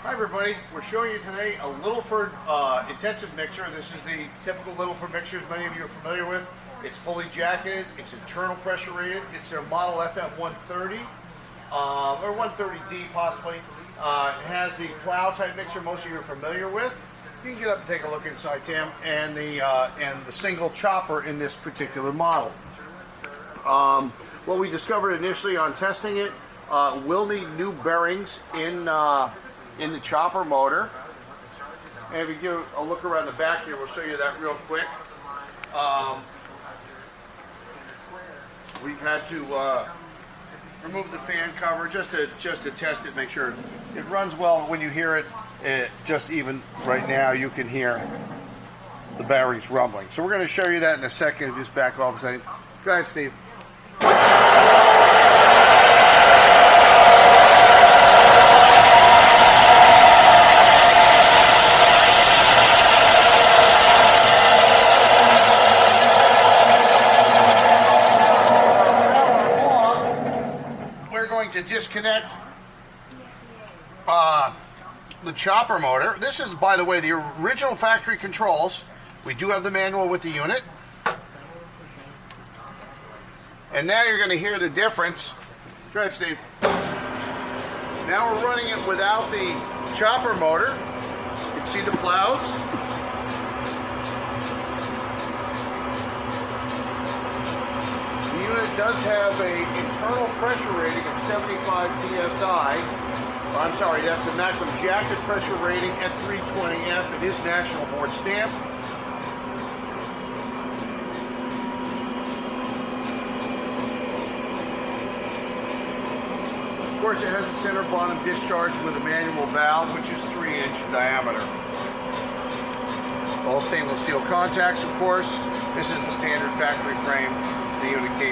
Hi everybody, we're showing you today a Littleford intensive mixer. This is the typical Littleford mixers many of you are familiar with. It's fully jacketed, it's internal pressure rated, it's their model FM-130 or 130D possibly. It has the Plow type mixer most of you are familiar with. You can get up and take a look inside, Tim, and the single chopper in this particular model. What we discovered initially on testing it, we'll need new bearings in the chopper motor. And if you give a look around the back here, we'll show you that real quick. We've had to remove the fan cover just to test it, make sure it runs well. When you hear it, just even right now, you can hear the bearings rumbling. So we're going to show you that in a second. Just back off a second. Go ahead, Steve. To disconnect the chopper motor. This is, by the way, the original factory controls. We do have the manual with the unit. And now you're going to hear the difference. Go ahead, Steve. Now we're running it without the chopper motor. You can see the plows. It does have an internal pressure rating of 75 psi. I'm sorry, that's the maximum jacket pressure rating at 320F. It is National Board stamp. Of course, it has a center bottom discharge with a manual valve, which is 3-inch diameter. All stainless steel contacts, of course. This is the standard factory frame the unit came